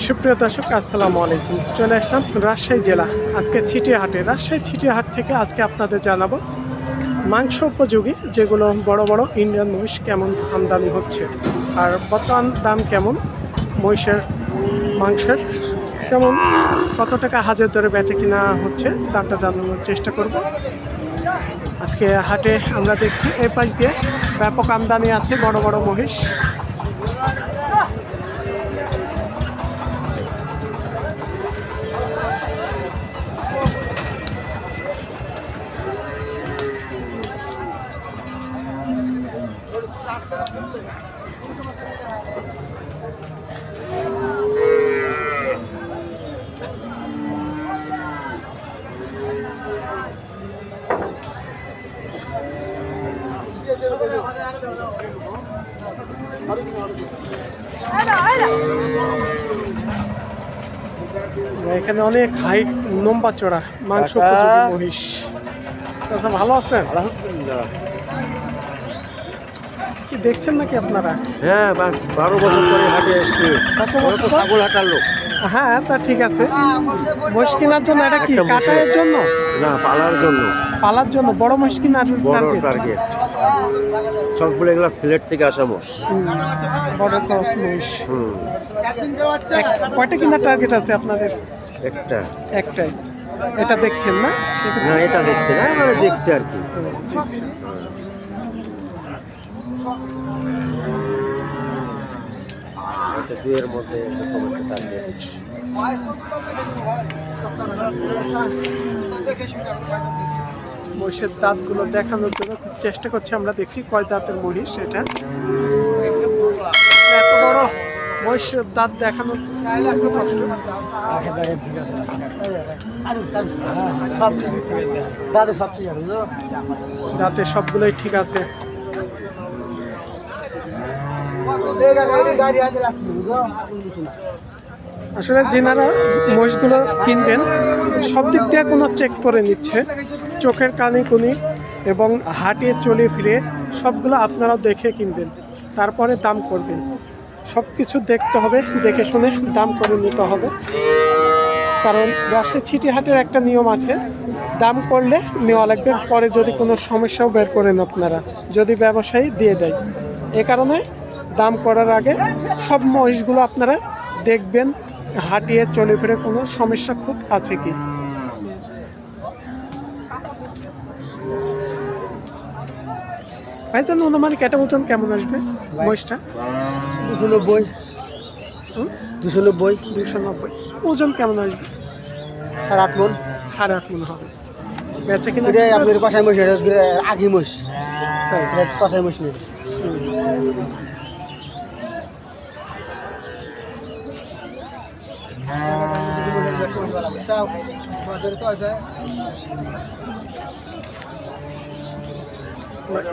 সুপ্রিয় দর্শক আসসালামু আলাইকুম। চলে আসলাম রাজশাহী জেলা আজকে ছিটিয়াহাটে। রাজশাহী ছিটিয়াহাট থেকে আজকে আপনাদের জানাবো মাংস উপযোগী যেগুলো বড় বড় ইন্ডিয়ান মহিষ কেমন আমদানি হচ্ছে, আর বর্তমান দাম কেমন, মহিষের মাংসের কেমন, কত টাকা হাজার দরে বেচে কিনা হচ্ছে দামটা জানানোর চেষ্টা করব। আজকে হাটে আমরা দেখছি এই পাশ দিয়ে ব্যাপক আমদানি আছে বড় বড় মহিষ। এখানে অনেক হাইট লম্বা চড়া মাংস উপযোগী মহিষ। আচ্ছা, ভালো আছেন? কি দেখছেন নাকি আপনারা? হ্যাঁ, 12 বছর ধরে হাটে এসছি। ছাগল হাটার লোক। হ্যাঁ, তা ঠিক আছে। মহিষ কেনার জন্য এটা কি কাটার জন্য না, পালার জন্য। পালার জন্য বড় মহিষ কেনার বড় টার্গেট। সবগুলো এগুলো সিলেট থেকে আসা মোষ। বড় ক্রস মহিষ। কয়টা কেনার টার্গেট আছে আপনাদের? একটাই। এটা দেখছেন না? না, এটা দেখছি না, মানে দেখছি আর কি। দুয়ের মধ্যে মহিষের দাঁতগুলো দেখানোর জন্য খুব চেষ্টা করছি। আমরা দেখছি কয় দাঁতের মহিষ এটা। এত বড় মহিষের দাঁত দেখানোর কষ্ট। দাঁতে সবগুলোই ঠিক আছে। আসলে যেনারা মহিষগুলো কিনবেন সব দিক দিয়ে কোনো চেক করে নিচ্ছে, চোখের কানে কুনি এবং হাটে চলে ফিরে সবগুলো আপনারাও দেখে কিনবেন, তারপরে দাম করবেন। সব কিছু দেখতে হবে, দেখে শুনে দাম করে নিতে হবে। কারণ রাজশাহী ছিটিহাটের একটা নিয়ম আছে, দাম করলে নেওয়া লাগবে, পরে যদি কোনো সমস্যাও বের করেন আপনারা, যদি ব্যবসায়ী দিয়ে দেয়। এ কারণে দাম করার আগে সব মহিষগুলো আপনারা দেখবেন, হাঁটিয়ে চলে ফিরে কোনো সমস্যা খুব আছে কি। ভাইজান, অনুমানিক এটা ওজন কেমন আসবে মহিষটা? 290। 290। ওজন কেমন আসবে? 8 মণ। 8.5 মণ হবে। বেচা কিনা আপনার কষাই মহিষ, আগে মহিষ, কষাই মহিষ নেই।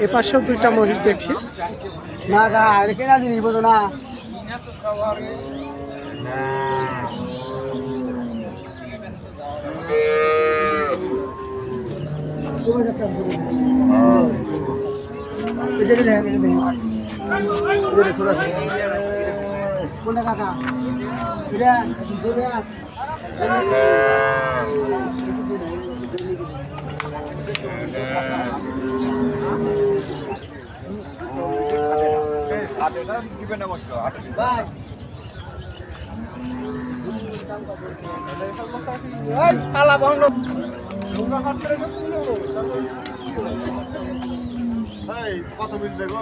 এ পাশেও দুইটা মহিষ দেখছি। না কেনা জিনিস বোঝো না। কোনটা কাকা? কত মিনিট দেখো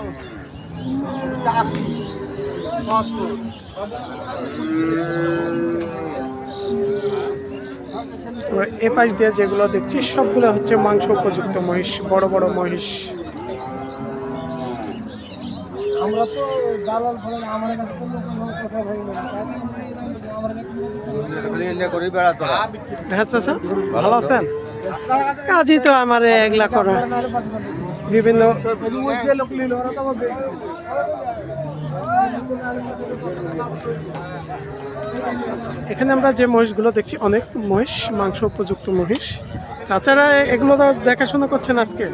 এ পাশ দিয়ে যেগুলো দেখছি সবগুলো হচ্ছে মাংস উপযুক্ত মহিষ, বড় বড় মহিষ। আমরা তো দালাল ফলে আমার কাছে কোনো কথা হয় না। আচ্ছা, ভালো আছেন? কাজই তো আমার এগুলা করা বিভিন্ন। এখানে আমরা যে মহিষগুলো দেখছি অনেক মহিষ মাংস উপযুক্ত মহিষ। চাচারা এগুলো তো দেখাশোনা করছেন আজকে?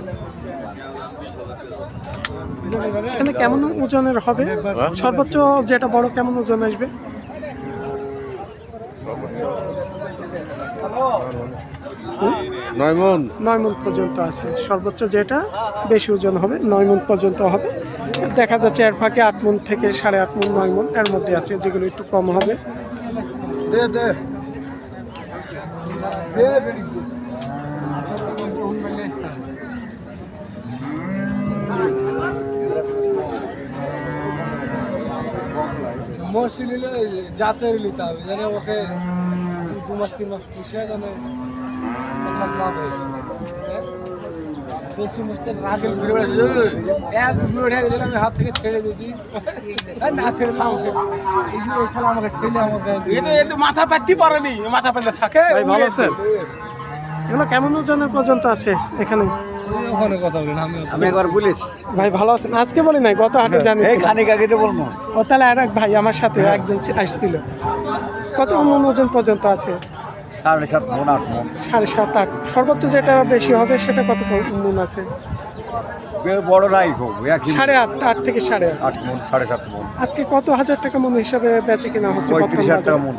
এখানে কেমন ওজনের হবে? সর্বোচ্চ যেটা বড় কেমন ওজন আসবে? নয় মন 9 মণ পর্যন্ত আছে, সর্বোচ্চ যেটা বেশি ওজন হবে 9 মণ পর্যন্ত হবে। দেখা যাচ্ছে এর ফাঁকে 8 মণ থেকে 8.5 মণ 9 মণ এর মধ্যে আছে, যেগুলো একটু কম হবে। দে দে মসি নিলে জাতের নিতে হবে, যেন ওকে 2 মাস 3 মাস পুষে যেন একটা জাত হয়ে যায়। দেশি মুস্তের রাগেল এক বুড়ো ঠেকে দিলে আমি হাত থেকে ছেড়ে দিয়েছি, না ছেড়ে থাম এই সাল আমাকে ঠেলে আমাকে এতো মাথা পাততে পারেনি, মাথা পাতলে থাকে। ভাই ভালো আছেন? এগুলো কেমন ওজনের পর্যন্ত আছে এখানে? ওখানে কথা বলি না, আমি একবার বলেছি ভাই ভালো আছেন? আজকে বলি নাই, গত হাটে জানিয়েছি। খানিক আগে তো বলবো। ও তাহলে আর এক ভাই আমার সাথে একজন আসছিল। কত মণ ওজন পর্যন্ত আছে? 7.5 মন 8 মন 7.5 8। সর্বোচ্চ যেটা বেশি হবে সেটা কত মণ আছে? বড় নাই হোক 8.5 8 থেকে 8.5। 8 মন 7.5 মন আজকে কত হাজার টাকা মণ হিসাবে বেচে কিনা হচ্ছে? 35,000 টাকা মন।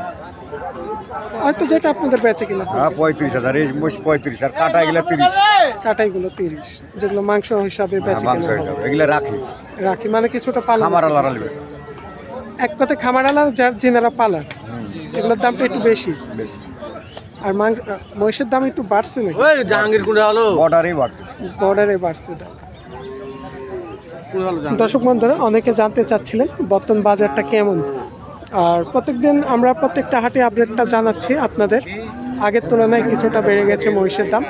হয়তো যেটা আপনাদের বেচে কিনা হ্যাঁ 35,000, এই মোষ 35 আর কাটা এগুলা 30। কাটাইগুলো 30, যেগুলো মাংস হিসাবে বেচে মাংস কিনা হবে। এগুলা রাখি রাখি মানে কিছুটা পালন। খামার আলাদা এক কথায় খামারালা যার যেনারা পালান, এগুলোর দামটা একটু বেশি। বেশি আর মহিষের দাম একটু বাড়ছে নাকি? ওই জাহাঙ্গীর কোনটা হলো বর্ডারই বাড়ছে। বর্ডারে বাড়ছে দাম। দর্শক বন্ধুরা অনেকে জানতে চাচ্ছিলেন বর্তমান বাজারটা কেমন, আর প্রত্যেকদিন আমরা প্রত্যেকটা হাটে আপডেটটা জানাচ্ছি আপনাদের। আগের তুলনায় কিছুটা বেড়ে গেছে মহিষের দাম,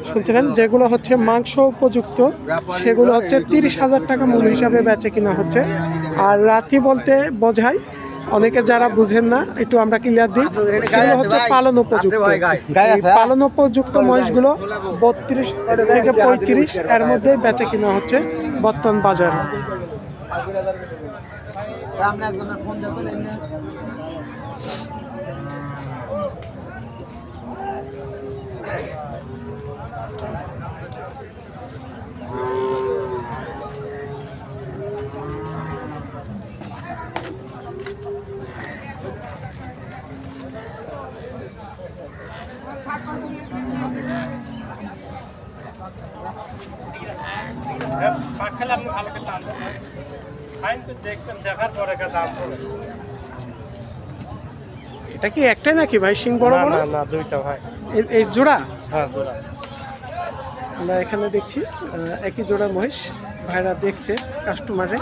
শুনছিলেন। যেগুলো হচ্ছে মাংস উপযুক্ত সেগুলো হচ্ছে 30,000 টাকা মণ হিসাবে বেচে কিনা হচ্ছে। আর রাথি বলতে বোঝায়, অনেকে যারা বুঝেন না একটু আমরা ক্লিয়ার দিই, সেগুলো হচ্ছে পালন উপযুক্ত। এই পালন উপযুক্ত মহিষগুলো 32 থেকে 35 এর মধ্যে বেচে কিনা হচ্ছে বর্তমান বাজারে। এটা কি একটাই নাকি ভাই সিং বড় বড়? না দুইটা ভাই। এই জোড়া? হ্যাঁ জোড়া। আমরা এখানে দেখছি একই জোড়া মহিষ, ভাইরা দেখছে কাস্টমারে।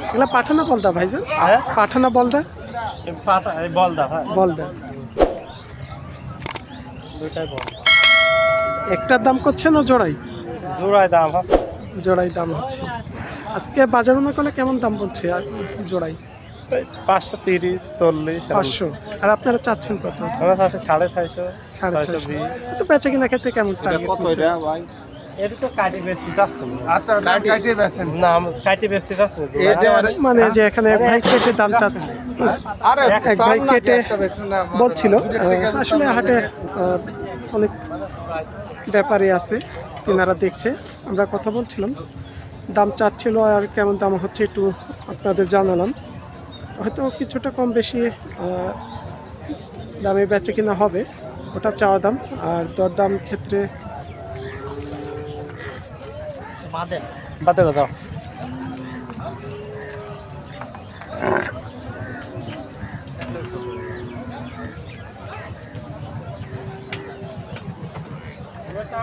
এগুলা পাঠানা বলদা ভাইজান? হ্যাঁ পাঠানা বলদা? বলদা ভাই, বলদা দুইটাই বল। একটার দাম করছে না জোড়াই? জোড়ায় দাম হয়, জোড়াই দাম হচ্ছে। আজকে বাজার না করলে কেমন দাম বলছে আর জোড়াই? 530 40। 500। আর আপনারা চাচ্ছেন কত? আমার সাথে 650 650। তো বেচা কিনা ক্ষেত্রে কেমন টার্গেট? এটা তো কাটি বেচতে যাচ্ছে আচ্ছা কাটিয়ে বেছেন না, কাটি বেচতে যাচ্ছে। মানে যে এখানে এক ভাই কেটে দাম চাচ্ছে, আরে এক ভাই কেটে বলছিল। আসলে হাটে অনেক ব্যাপারী আছে, তিনারা দেখছে, আমরা কথা বলছিলাম, দাম চাচ্ছিল আর কেমন দাম হচ্ছে একটু আপনাদের জানালাম। হয়তো কিছুটা কম বেশি দামে বেচে কিনা হবে, ওটা চাওয়া দাম। আর দরদাম ক্ষেত্রে বাদে কথা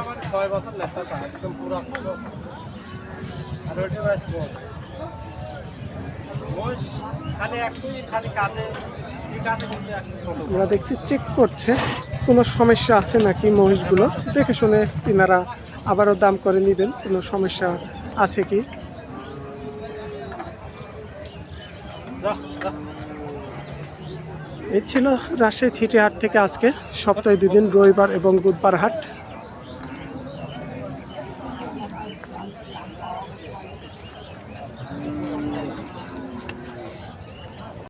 আমার 6 বছর লেখা একদম পুরো। আর ওইটা খালি কাঁধে আমরা দেখছি চেক করছে কোনো সমস্যা আছে নাকি মহিষগুলো, দেখে শুনে তিনারা আবারও দাম করে নেবেন, কোনো সমস্যা আছে কি। এই ছিল রাজশাহী ছিটি হাট থেকে আজকে সপ্তাহে 2 দিন, রবিবার এবং বুধবার হাট।